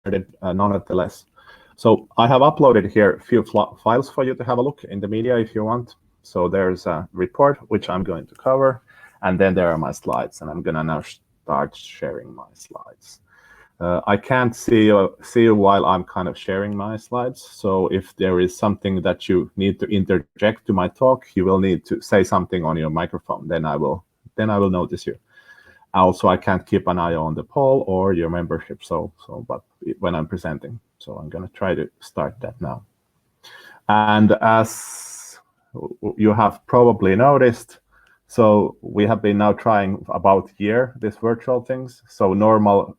nonetheless. So I have uploaded here a few files for you to have a look in the media if you want. So there's a report which I'm going to cover, and then there are my slides, and I'm going to now start sharing my slides. I can't see you while I'm kind of sharing my slides. So if there is something that you need to interject to my talk, you will need to say something on your microphone. Then I will notice you. Also, I can't keep an eye on the poll or your membership. But when I'm presenting, so I'm going to try to start that now. And as you have probably noticed, so we have been now trying about a year this virtual things. So normal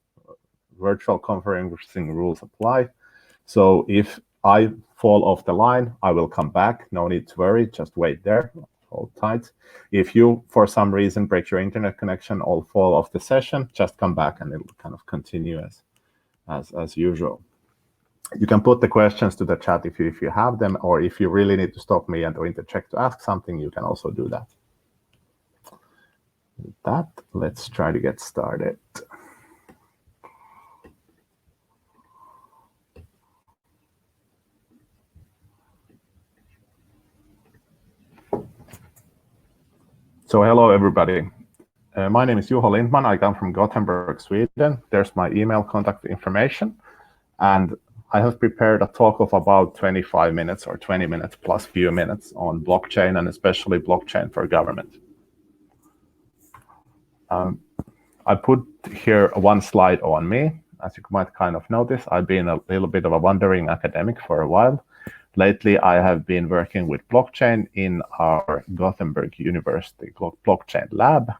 virtual conferencing rules apply. So if I fall off the line, I will come back. No need to worry, just wait there, hold tight. If you, for some reason, break your internet connection or fall off the session, just come back and it'll kind of continue as usual. You can put the questions to the chat if you have them, or if you really need to stop me and or interject to ask something, you can also do that. With that, let's try to get started. So hello, everybody. My name is Juho Lindman. I come from Gothenburg, Sweden. There's my email contact information. And I have prepared a talk of about 25 minutes or 20 minutes plus few minutes on blockchain, and especially blockchain for government. I put here one slide on me. As you might kind of notice, I've been a little bit of a wandering academic for a while. Lately, I have been working with blockchain in our Gothenburg University blockchain lab,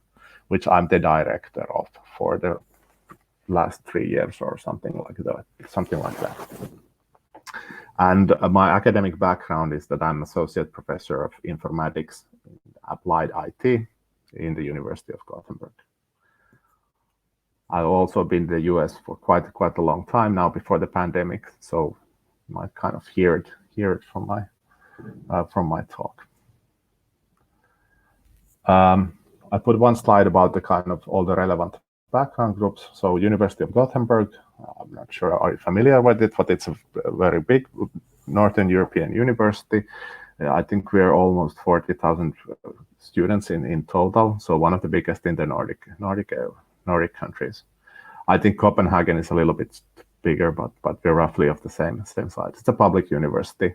which I'm the director of for the last 3 years or something like that. And my academic background is that I'm associate professor of informatics, applied IT in the University of Gothenburg. I've also been in the US for quite a long time now before the pandemic, so you might kind of hear it from my talk. I put one slide about the kind of all the relevant background groups. So University of Gothenburg, I'm not sure, are you familiar with it, but it's a very big Northern European university. I think we're almost 40,000 students in total. So one of the biggest in the Nordic countries. I think Copenhagen is a little bit bigger, but we're roughly of the same size. It's a public university.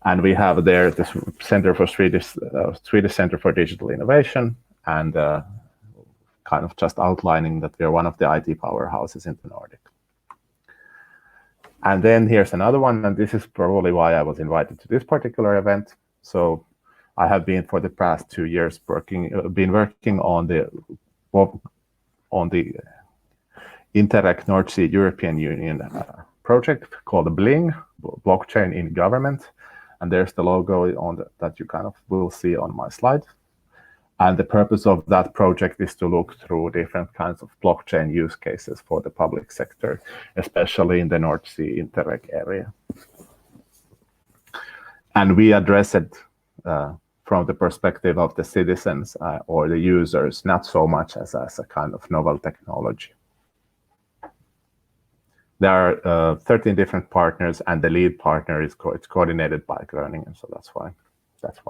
And we have there this Center for Swedish Center for Digital Innovation, and kind of just outlining that we're one of the IT powerhouses in the Nordic. And then here's another one, and this is probably why I was invited to this particular event. So I have been for the past 2 years working on the Interreg North Sea European Union project called Bling, blockchain in government. And there's the logo on that you kind of will see on my slide. And the purpose of that project is to look through different kinds of blockchain use cases for the public sector, especially in the North Sea Interreg area. And we address it from the perspective of the citizens or the users, not so much as a kind of novel technology. There are 13 different partners, and the lead partner is it's coordinated by Groningen, so that's why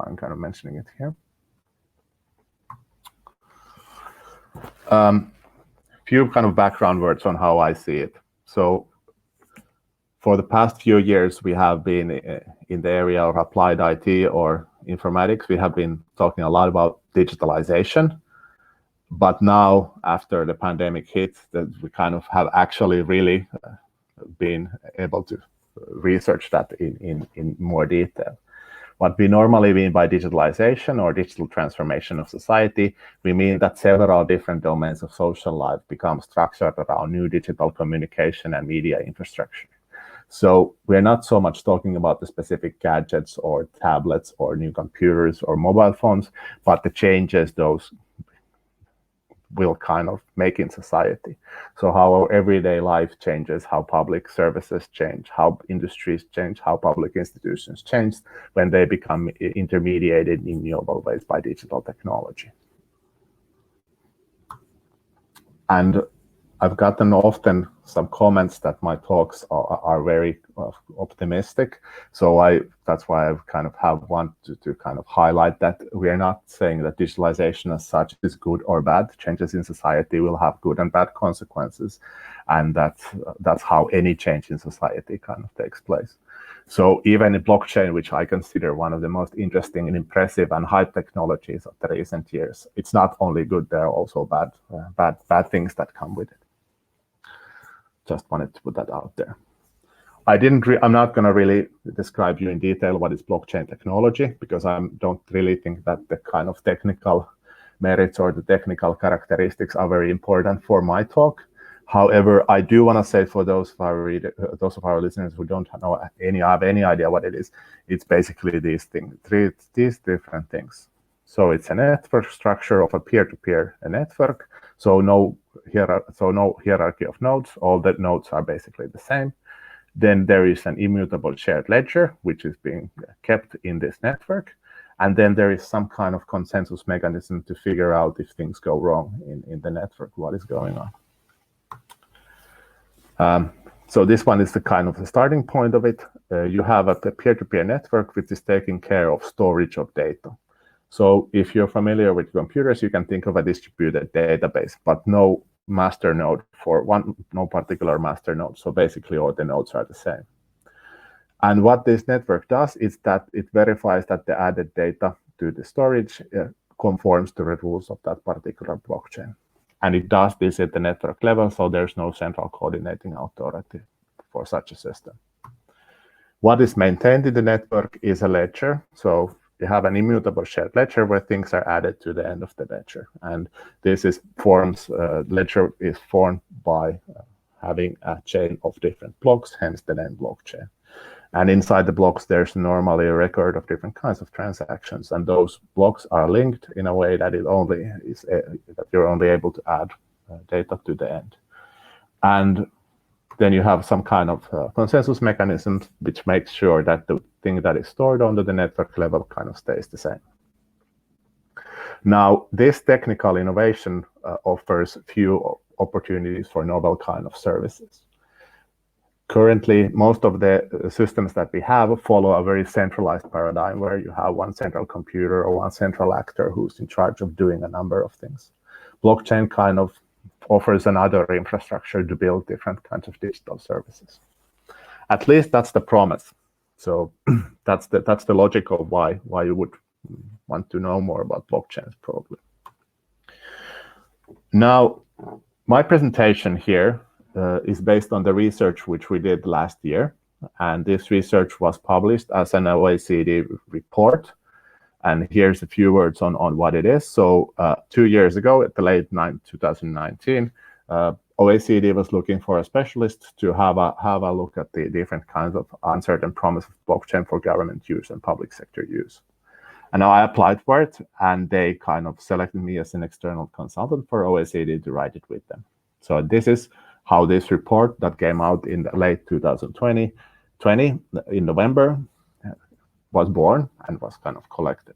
I'm kind of mentioning it here. Few kind of background words on how I see it. So for the past few years, we have been in the area of applied IT or informatics. We have been talking a lot about digitalization. But now, after the pandemic hit, that we kind of have actually really been able to research that in more detail. What we normally mean by digitalization or digital transformation of society, we mean that several different domains of social life become structured around new digital communication and media infrastructure. So we're not so much talking about the specific gadgets or tablets or new computers or mobile phones, but the changes those will kind of make in society. So how our everyday life changes, how public services change, how industries change, how public institutions change when they become intermediated in novel ways by digital technology. And I've gotten often some comments that my talks are very optimistic. So that's why I've kind of wanted to kind of highlight that we are not saying that digitalization as such is good or bad. Changes in society will have good and bad consequences, and that's how any change in society kind of takes place. So even in blockchain, which I consider one of the most interesting and impressive and high technologies of the recent years, it's not only good, there are also bad things that come with it. Just wanted to put that out there. I'm not going to really describe you in detail what is blockchain technology, because I don't really think that the kind of technical merits or the technical characteristics are very important for my talk. However, I do want to say for those of our listeners who don't have any idea what it is, it's basically these things, these different things. So it's a network structure of a peer-to-peer network. So no hierarchy of nodes. All the nodes are basically the same. Then there is an immutable shared ledger, which is being kept in this network. And then there is some kind of consensus mechanism to figure out if things go wrong in the network, what is going on. So this one is the kind of the starting point of it. You have a peer-to-peer network which is taking care of storage of data. So if you're familiar with computers, you can think of a distributed database, but no master node no particular master node. So basically all the nodes are the same. And what this network does is that it verifies that the added data to the storage conforms to the rules of that particular blockchain. And it does this at the network level, so there's no central coordinating authority for such a system. What is maintained in the network is a ledger. So you have an immutable shared ledger where things are added to the end of the ledger. And this ledger is formed by having a chain of different blocks, hence the name blockchain. And inside the blocks, there's normally a record of different kinds of transactions, and those blocks are linked in a way that that you're only able to add data to the end. And then you have some kind of consensus mechanism which makes sure that the thing that is stored under the network level kind of stays the same. Now, this technical innovation offers few opportunities for novel kind of services. Currently, most of the systems that we have follow a very centralized paradigm where you have one central computer or one central actor who's in charge of doing a number of things. Blockchain kind of offers another infrastructure to build different kinds of digital services. At least that's the promise. So that's the logic of why you would want to know more about blockchains, probably. Now, my presentation here is based on the research which we did last year. And this research was published as an OECD report. And here's a few words on what it is. So 2 years ago, at the late 2019, OECD was looking for a specialist to have a look at the different kinds of uncertain promise of blockchain for government use and public sector use. And now I applied for it, and they kind of selected me as an external consultant for OECD to write it with them. So this is how this report that came out in the late 2020 in November was born and was kind of collected.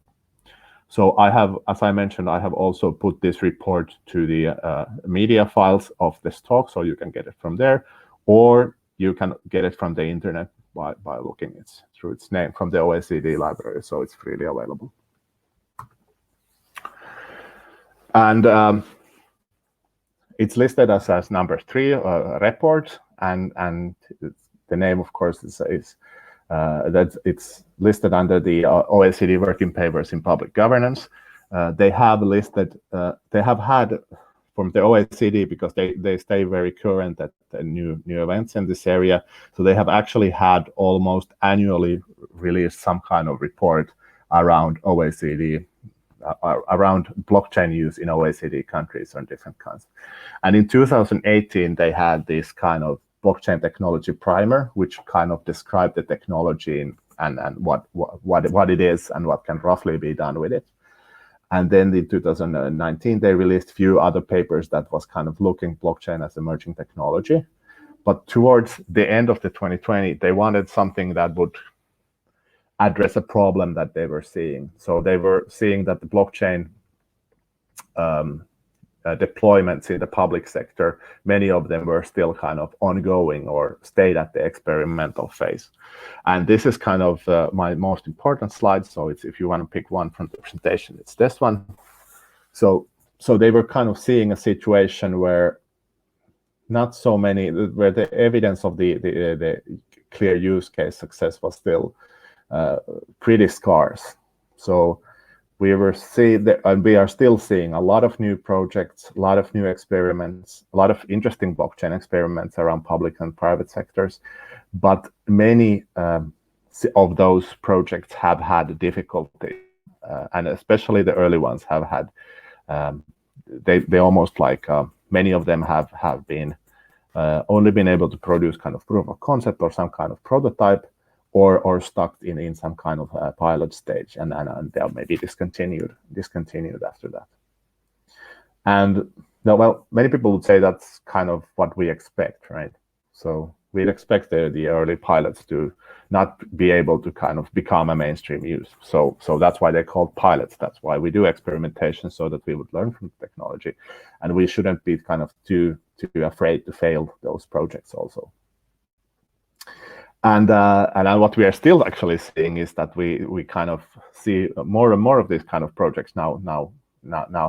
So I have, as I mentioned, I have also put this report to the media files of this talk, so you can get it from there, or you can get it from the internet by looking through its name from the OECD library, so it's freely available. And it's listed as number 3 report, and the name, of course, is that it's listed under the OECD working papers in public governance. They have had from the OECD, because they stay very current at the new events in this area. So they have actually had almost annually released some kind of report around OECD, around blockchain use in OECD countries and different kinds. And in 2018, they had this kind of blockchain technology primer, which kind of described the technology and what it is and what can roughly be done with it. And then in 2019, they released a few other papers that was kind of looking blockchain as emerging technology. But towards the end of the 2020, they wanted something that would address a problem that they were seeing. So they were seeing that the blockchain deployments in the public sector, many of them were still kind of ongoing or stayed at the experimental phase. And this is kind of my most important slide. So it's, if you want to pick one from the presentation, it's this one. So they were kind of seeing a situation where not so many, where the evidence of the clear use case success was still pretty scarce. So we were seeing that, and we are still seeing a lot of new projects, a lot of new experiments, a lot of interesting blockchain experiments around public and private sectors, but many of those projects have had difficulty, and especially the early ones have had. They almost like many of them have been only been able to produce kind of proof of concept or some kind of prototype, or stuck in some kind of pilot stage, and they'll maybe discontinued after that. And well, many people would say that's kind of what we expect, right? So we'd expect the early pilots to not be able to kind of become a mainstream use. So that's why they're called pilots. That's why we do experimentation, so that we would learn from the technology, and we shouldn't be kind of too afraid to fail those projects also. And what we are still actually seeing is that we kind of see more and more of these kind of projects now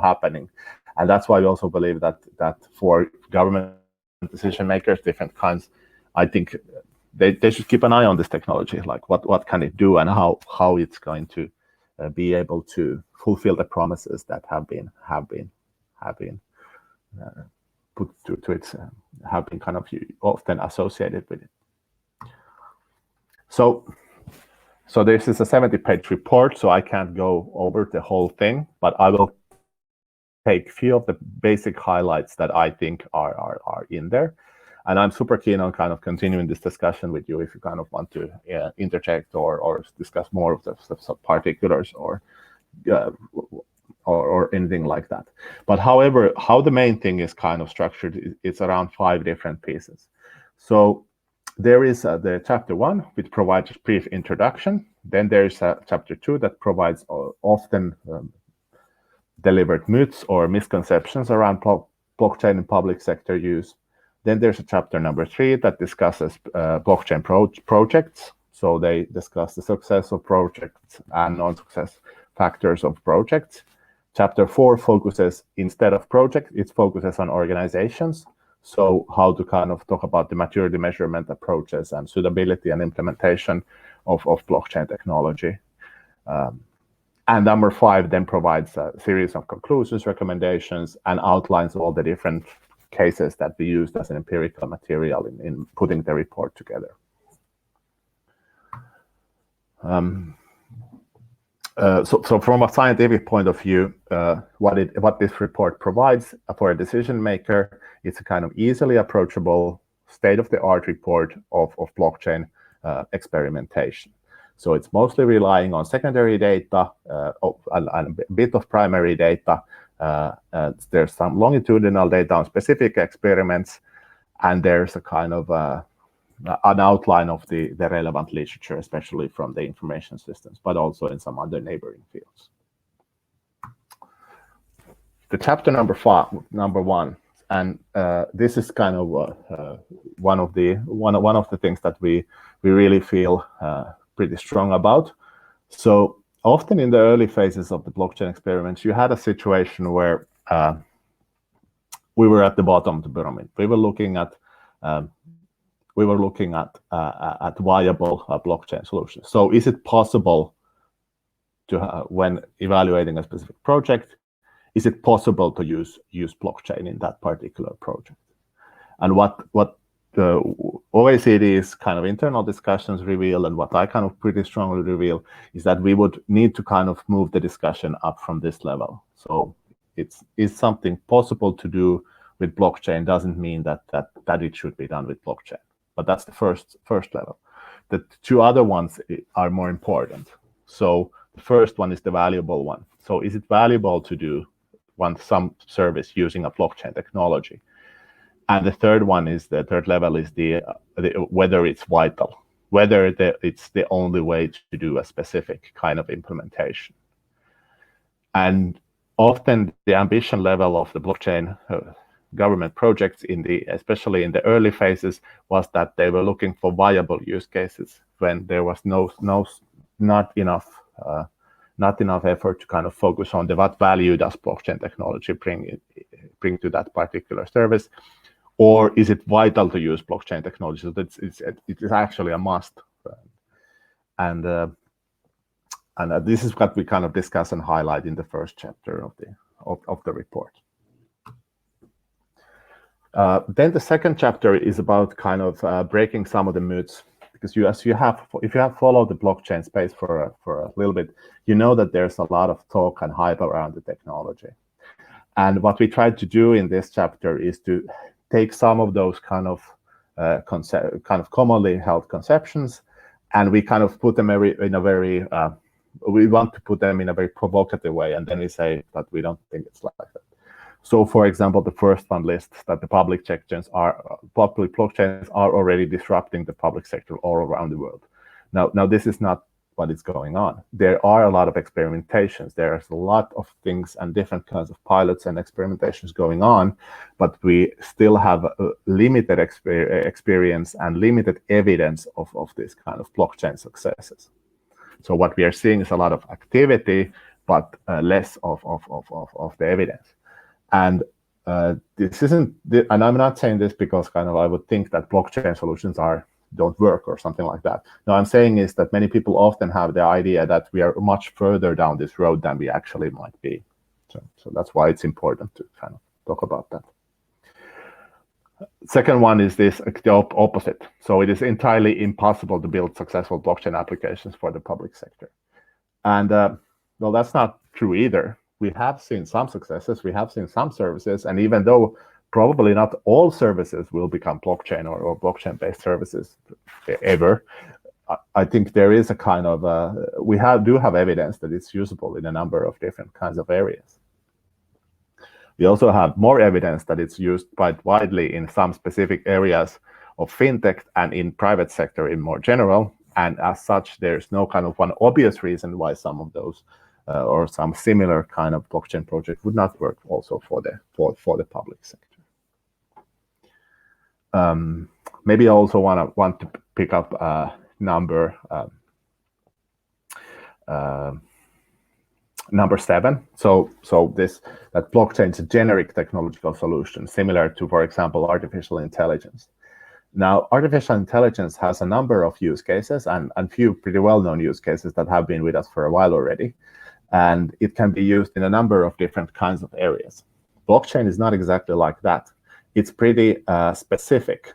happening, and that's why we also believe that for government decision makers, different kinds, I think they should keep an eye on this technology, like what can it do and how it's going to be able to fulfill the promises that have been put to its have been kind of often associated with it. So this is a 70-page report, so I can't go over the whole thing, but I will take a few of the basic highlights that I think are in there. And I'm super keen on kind of continuing this discussion with you if you kind of want to interject or discuss more of the particulars or anything like that. But however, how the main thing is kind of structured, it's around 5 different pieces. So there is the chapter 1, which provides a brief introduction. Then there's chapter 2 that provides often delivered myths or misconceptions around blockchain in public sector use. Then there's a chapter number 3 that discusses blockchain projects. So they discuss the success of projects and non-success factors of projects. Chapter 4 focuses, instead of projects, it focuses on organizations. So how to kind of talk about the maturity measurement approaches and suitability and implementation of blockchain technology. And number 5 then provides a series of conclusions, recommendations, and outlines all the different cases that we used as an empirical material in putting the report together. So from a scientific point of view, what this report provides for a decision maker, it's a kind of easily approachable state-of-the-art report of blockchain experimentation. So it's mostly relying on secondary data and a bit of primary data. There's some longitudinal data on specific experiments, and there's a kind of an outline of the relevant literature, especially from the information systems, but also in some other neighboring fields. The chapter number 1, and this is kind of one of the things that we really feel pretty strong about. So often in the early phases of the blockchain experiments, you had a situation where we were at the bottom of the pyramid. We were looking at viable blockchain solutions. So is it possible to, when evaluating a specific project, is it possible to use blockchain in that particular project? And what the OECD's kind of internal discussions reveal, and what I kind of pretty strongly reveal, is that we would need to kind of move the discussion up from this level. So is something possible to do with blockchain doesn't mean that it should be done with blockchain. But that's the first level. The 2 other ones are more important. So the first one is the valuable one. So is it valuable to do some service using a blockchain technology? And the third level is the whether it's vital, whether it's the only way to do a specific kind of implementation. And often the ambition level of the blockchain government projects, especially in the early phases, was that they were looking for viable use cases when there was not enough effort to kind of focus on what value does blockchain technology bring to that particular service, or is it vital to use blockchain technology? So it is actually a must, and this is what we kind of discuss and highlight in the first chapter of the report. Then the second chapter is about kind of breaking some of the myths, because if you have followed the blockchain space for a little bit, you know that there's a lot of talk and hype around the technology. And what we tried to do in this chapter is to take some of those kind of commonly held conceptions, and we kind of put them we want to put them in a very provocative way, and then we say that we don't think it's like that. So, for example, the first one lists that the public blockchains are already disrupting the public sector all around the world. Now this is not what is going on. There are a lot of experimentations. There's a lot of things and different kinds of pilots and experimentations going on, but we still have limited experience and limited evidence of this kind of blockchain successes. So what we are seeing is a lot of activity, but less of the evidence. And this isn't, and I'm not saying this because kind of I would think that blockchain solutions don't work or something like that. No, I'm saying is that many people often have the idea that we are much further down this road than we actually might be. So that's why it's important to kind of talk about that. Second one is the opposite. So it is entirely impossible to build successful blockchain applications for the public sector. And well, that's not true either. We have seen some successes, we have seen some services, and even though probably not all services will become blockchain or blockchain-based services ever, I think there is a kind of, we do have evidence that it's usable in a number of different kinds of areas. We also have more evidence that it's used quite widely in some specific areas of fintech and in private sector in more general. And as such, there's no kind of one obvious reason why some of those or some similar kind of blockchain project would not work also for the public sector. Maybe I also want to pick up number 7. So that blockchain is a generic technological solution similar to, for example, artificial intelligence. Now, artificial intelligence has a number of use cases and few pretty well-known use cases that have been with us for a while already. And it can be used in a number of different kinds of areas. Blockchain is not exactly like that. It's pretty specific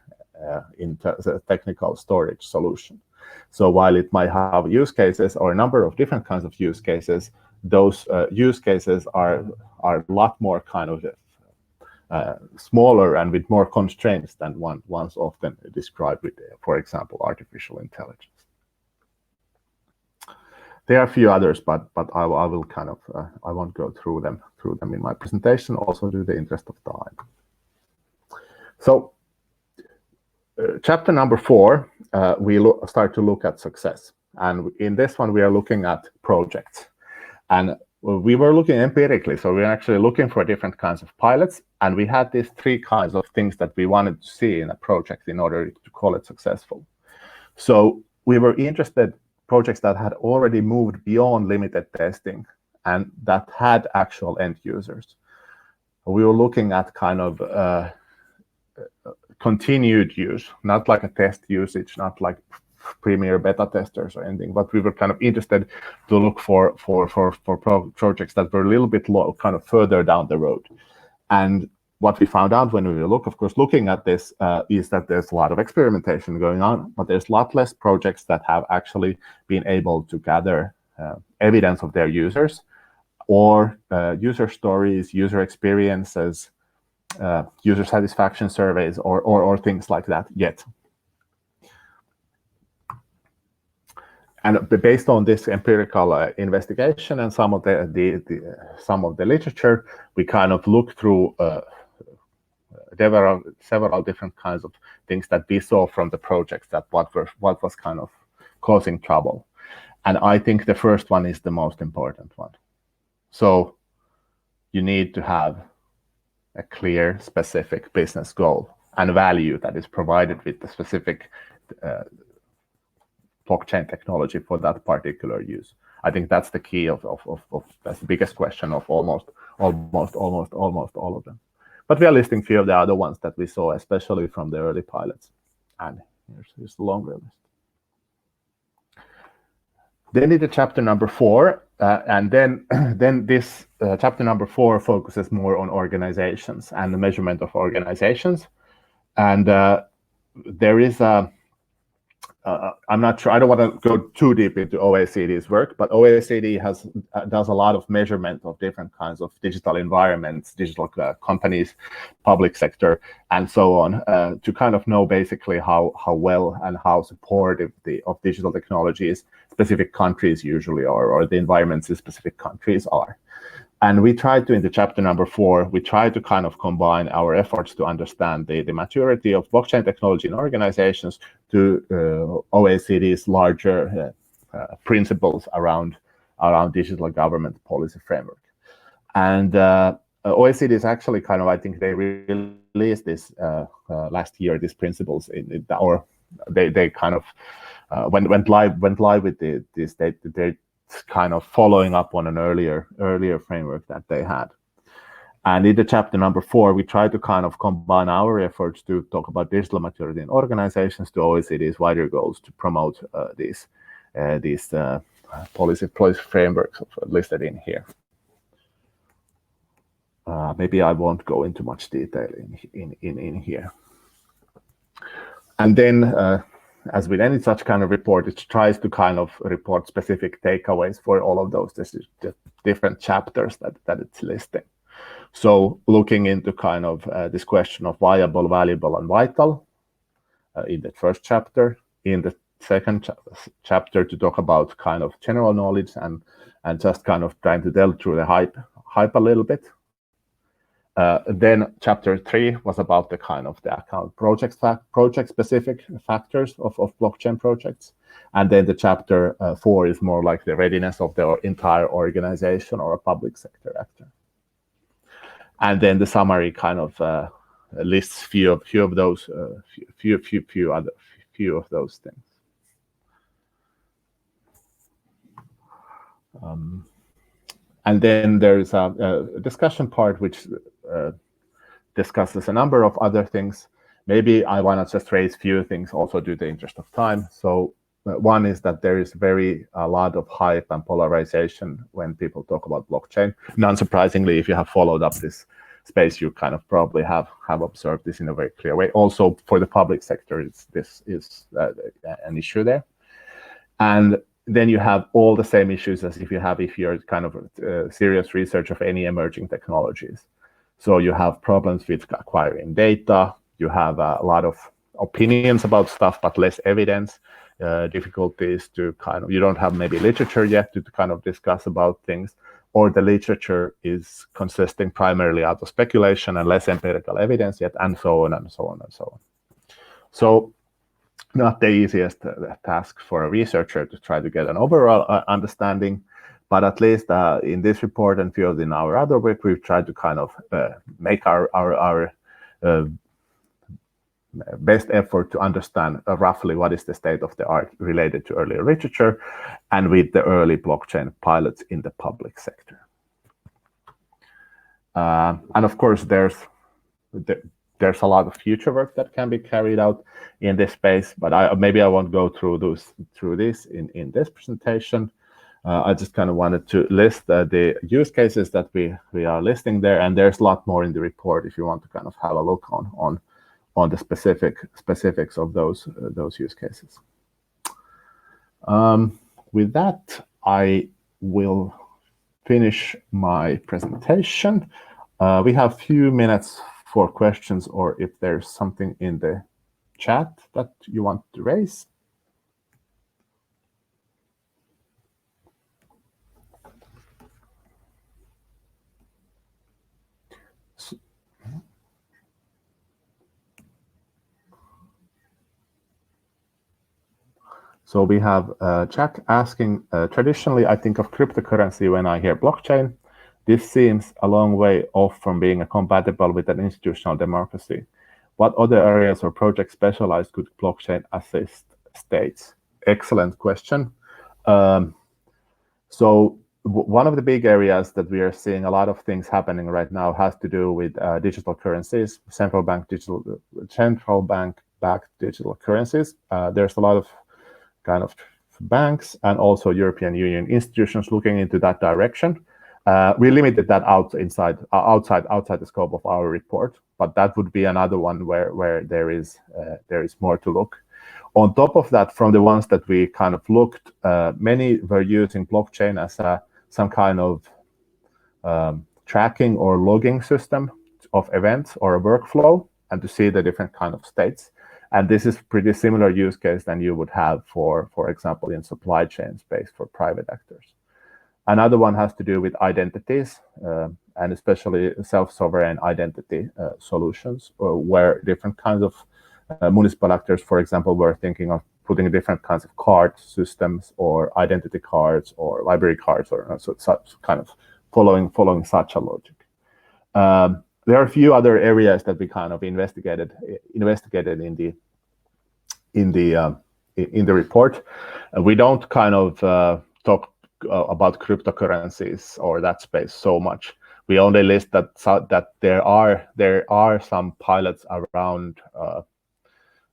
in the technical storage solution. So while it might have use cases or a number of different kinds of use cases, those use cases are a lot more kind of smaller and with more constraints than one's often described with, for example, artificial intelligence. There are a few others, but I will kind of I won't go through them in my presentation, also due to the interest of time. So, chapter number 4, we start to look at success, and in this one we are looking at projects, and we were looking empirically. So we're actually looking for different kinds of pilots, and we had these 3 kinds of things that we wanted to see in a project in order to call it successful. So we were interested projects that had already moved beyond limited testing and that had actual end users. We were looking at kind of continued use, not like a test usage, not like premier beta testers or anything, but we were kind of interested to look for projects that were a little bit kind of further down the road. And what we found out when we were looking at this is that there's a lot of experimentation going on, but there's a lot less projects that have actually been able to gather evidence of their users or user stories, user experiences, user satisfaction surveys, or things like that yet. And based on this empirical investigation and some of the literature, we kind of looked through several different kinds of things that we saw from the projects that what was kind of causing trouble. And I think the first one is the most important one. So you need to have a clear, specific business goal and value that is provided with the specific blockchain technology for that particular use. I think that's the key of that's the biggest question of almost all of them. But we are listing a few of the other ones that we saw, especially from the early pilots. And here's the longer list. Then in the chapter number 4, and then this chapter number 4 focuses more on organizations and the measurement of organizations. And there is a I'm not sure. I don't want to go too deep into OACD's work, but OECD does a lot of measurement of different kinds of digital environments, digital companies, public sector, and so on, to kind of know basically how well and how supportive of digital technologies specific countries usually are, or the environments in specific countries are. And we tried to, in the chapter number 4, we tried to kind of combine our efforts to understand the maturity of blockchain technology in organizations to OECD's larger principles around digital government policy framework. And OECD is actually kind of, I think they released this last year, these principles, or they kind of went live with this. They kind of following up on an earlier framework that they had. And in the chapter number 4, we try to kind of combine our efforts to talk about digital maturity in organizations to OECD's wider goals to promote these policy frameworks listed in here. Maybe I won't go into much detail in here. And then as with any such kind of report, it tries to kind of report specific takeaways for all of those different chapters that it's listing. So looking into kind of this question of viable, valuable, and vital in the first chapter, in the second chapter to talk about kind of general knowledge and just kind of trying to delve through the hype a little bit. Then chapter 3 was about the kind of the account project specific factors of blockchain projects. And then the chapter 4 is more like the readiness of the entire organization or a public sector actor. And then the summary kind of lists few of those things. And then there's a discussion part which discusses a number of other things. Maybe I want to just raise few things also due to the interest of time. So one is that there is a lot of hype and polarization when people talk about blockchain. Non-surprisingly, if you have followed up this space, you kind of probably have observed this in a very clear way. Also for the public sector, this is an issue there. And then you have all the same issues as if you're kind of serious research of any emerging technologies. So you have problems with acquiring data. You have a lot of opinions about stuff, but less evidence. Difficulties to you don't have maybe literature yet to kind of discuss about things, or the literature is consisting primarily out of speculation and less empirical evidence yet, and so on and so on and so on. So not the easiest task for a researcher to try to get an overall understanding, but at least in this report and few in our other work, we've tried to kind of make our best effort to understand roughly what is the state of the art related to earlier literature and with the early blockchain pilots in the public sector. And of course, there's a lot of future work that can be carried out in this space, but maybe I won't go through this in this presentation. I just kind of wanted to list the use cases that we are listing there, and there's a lot more in the report if you want to kind of have a look on the specifics of those use cases. With that, I will finish my presentation. We have a few minutes for questions, or if there's something in the chat that you want to raise. So we have Jack asking, traditionally I think of cryptocurrency when I hear blockchain. This seems a long way off from being compatible with an institutional democracy. What other areas or projects specialized could blockchain assist states? Excellent question. So one of the big areas that we are seeing a lot of things happening right now has to do with digital currencies, central bank backed digital currencies. There's a lot of kind of banks and also European Union institutions looking into that direction. We limited that outside the scope of our report, but that would be another one where there is more to look. On top of that, from the ones that we kind of looked, many were using blockchain as some kind of tracking or logging system of events or a workflow, and to see the different kind of states. And this is pretty similar use case than you would have for example, in supply chain space for private actors. Another one has to do with identities, and especially self-sovereign identity solutions, where different kinds of municipal actors, for example, were thinking of putting different kinds of card systems or identity cards or library cards, or such kind of following such a logic. There are a few other areas that we kind of investigated in the report. We don't kind of talk about cryptocurrencies or that space so much. We only list that there are some pilots around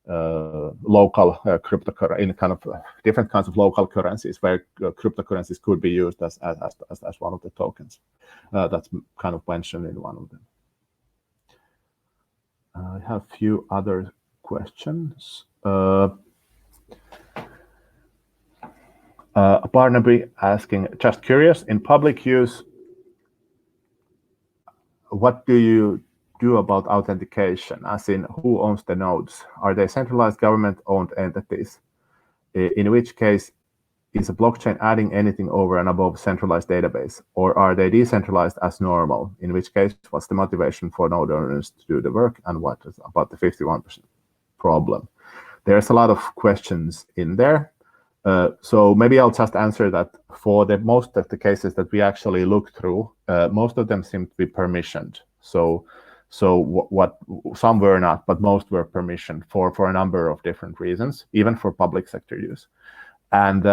local cryptocurrency in kind of different kinds of local currencies where cryptocurrencies could be used as one of the tokens. That's kind of mentioned in one of them. I have a few other questions. Barnaby asking, just curious, in public use, what do you do about authentication, as in who owns the nodes? Are they centralized government-owned entities? In which case, is a blockchain adding anything over and above centralized database? Or are they decentralized as normal? In which case, what's the motivation for node owners to do the work? And what is about the 51% problem? There's a lot of questions in there. So maybe I'll just answer that. For the most of the cases that we actually looked through, most of them seem to be permissioned. So what some were not, but most were permissioned for a number of different reasons, even for public sector use. And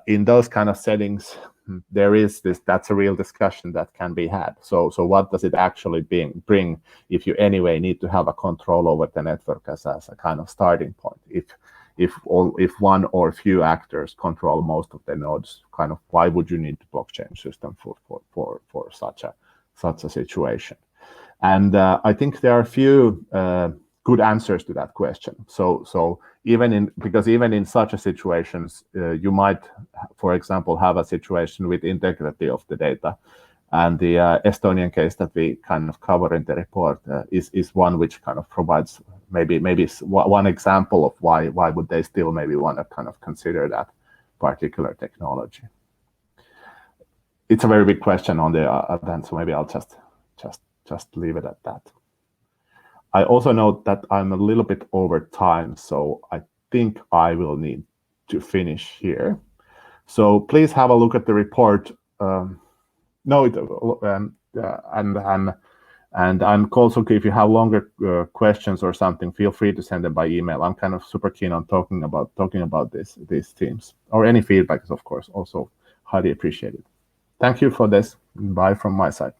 in those kind of settings, there is that's a real discussion that can be had. So what does it actually bring if you anyway need to have a control over the network as a kind of starting point? If one or few actors control most of the nodes, kind of why would you need the blockchain system for such a situation? And I think there are a few good answers to that question. So even in such a situations, you might, for example, have a situation with integrity of the data. And the Estonian case that we kind of cover in the report is one which kind of provides maybe one example of why would they still maybe want to kind of consider that particular technology. It's a very big question on the other hand, so maybe I'll just leave it at that. I also note that I'm a little bit over time, so I think I will need to finish here. So please have a look at the report. And I'm also, if you have longer questions or something, feel free to send them by email. I'm kind of super keen on talking about these themes, or any feedback is of course also highly appreciated. Thank you for this. Bye from my side.